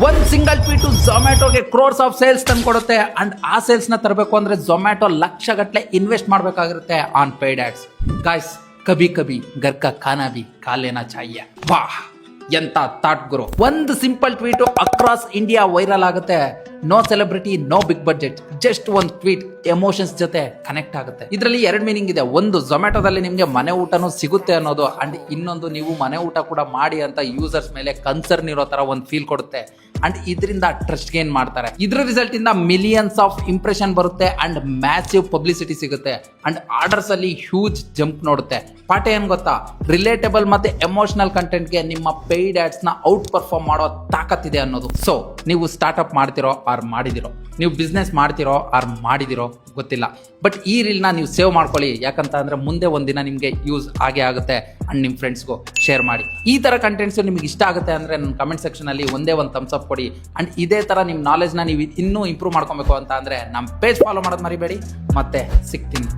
ಒಂದು single tweet ಝೊಮ್ಯಾಟೋಗೆ crores of sales ತಂದ್ಕೊಡುತ್ತೆ ಅಂಡ್ ಆ ಸೇಲ್ಸ್ ನ ತರಬೇಕು ಅಂದ್ರೆ ಝೊಮ್ಯಾಟೊ ಲಕ್ಷಗಟ್ಟಲೆ ಇನ್ವೆಸ್ಟ್ ಮಾಡಬೇಕಾಗಿರುತ್ತೆ ಆನ್ ಪೇಯ್ಡ್ ಆಡ್ಸ್. ಗಾಯ್ಸ್, ಕಭಿ ಕಭಿ ಗರ್ ಕಾ ಖಾನಾ ಭಿ ಖಾ ಲೇನಾ ಚಾಹಿಯೆ. ವಾಹ್, ಎಂತ ಥಾಟ್ ಗುರು. ಒಂದು simple tweet across India viral ಆಗುತ್ತೆ. No celebrity, no big budget, just ಒಂದು ಟ್ವೀಟ್ ಎಮೋಷನ್ಸ್ ಜೊತೆ ಕನೆಕ್ಟ್ ಆಗುತ್ತೆ. ಇದರಲ್ಲಿ ಎರಡು ಮೀನಿಂಗ್ ಇದೆ. ಒಂದು, ಝೊಮ್ಯಾಟೋದಲ್ಲಿ ನಿಮಗೆ ಮನೆ ಊಟನೂ ಸಿಗುತ್ತೆ ಅನ್ನೋದು, ಅಂಡ್ ಇನ್ನೊಂದು, ನೀವು ಮನೆ ಊಟ ಕೂಡ ಮಾಡಿ ಅಂತ ಯೂಸರ್ಸ್ ಮೇಲೆ ಕನ್ಸರ್ನ್ ಇರೋ ತರ ಒಂದು ಫೀಲ್ ಕೊಡುತ್ತೆ. ಅಂಡ್ ಇದರಿಂದ ಟ್ರಸ್ಟ್ ಗೇನ್ ಮಾಡ್ತಾರೆ. ಇದ್ರ ರಿಸಲ್ಟ್ ಇಂದ ಮಿಲಿಯನ್ಸ್ ಆಫ್ ಇಂಪ್ರೆಷನ್ ಬರುತ್ತೆ ಅಂಡ್ ಮ್ಯಾಸಿವ್ ಪಬ್ಲಿಸಿಟಿ ಸಿಗುತ್ತೆ ಅಂಡ್ ಆರ್ಡರ್ಸ್ ಅಲ್ಲಿ ಹ್ಯೂಜ್ ಜಂಪ್ ನೋಡುತ್ತೆ. ಪಾಠ ಏನ್ ಗೊತ್ತಾ? ರಿಲೇಟಬಲ್ ಮತ್ತೆ ಎಮೋಷನಲ್ ಕಂಟೆಂಟ್ ಗೆ ನಿಮ್ಮ ಪೇಯ್ಡ್ ಆಡ್ಸ್ ನ ಔಟ್ ಪರ್ಫಾರ್ಮ್ ಮಾಡೋ ತಾಕತ್ತಿದೆ ಅನ್ನೋದು. ಸೊ ನೀವು ಸ್ಟಾರ್ಟ್ಅಪ್ ಮಾಡ್ತಿರೋ ಆರ್ ಮಾಡಿದಿರೋ, ನೀವು ಬಿಸ್ನೆಸ್ ಮಾಡ್ತಿರೋ ಆರ್ ಮಾಡಿದಿರೋ ಗೊತ್ತಿಲ್ಲ, ಬಟ್ ಈ ರೀಲ್ನ ನೀವು ಸೇವ್ ಮಾಡ್ಕೊಳ್ಳಿ. ಯಾಕಂತ ಅಂದ್ರೆ ಮುಂದೆ ಒಂದಿನ ನಿಮಗೆ ಯೂಸ್ ಆಗೇ ಆಗುತ್ತೆ. ಅಂಡ್ ನಿಮ್ಮ ಫ್ರೆಂಡ್ಸ್ಗೂ ಶೇರ್ ಮಾಡಿ. ಈ ತರ ಕಂಟೆಂಟ್ಸ್ ನಿಮ್ಗೆ ಇಷ್ಟ ಆಗುತ್ತೆ ಅಂದ್ರೆ ನನ್ನ ಕಮೆಂಟ್ ಸೆಕ್ಷನ್ ಅಲ್ಲಿ ಒಂದೇ ಒಂದು ಥಮ್ಸ್ ಅಪ್ ಕೊಡಿ. ಅಂಡ್ ಇದೇ ತರ ನಿಮ್ಮ ನಾಲೆಜ್ನ ನೀವು ಇನ್ನೂ ಇಂಪ್ರೂವ್ ಮಾಡ್ಕೊಬೇಕು ಅಂತ ಅಂದ್ರೆ ನಮ್ಮ ಪೇಜ್ ಫಾಲೋ ಮಾಡೋದು ಮರಿಬೇಡಿ. ಮತ್ತೆ ಸಿಗ್ತೀನಿ.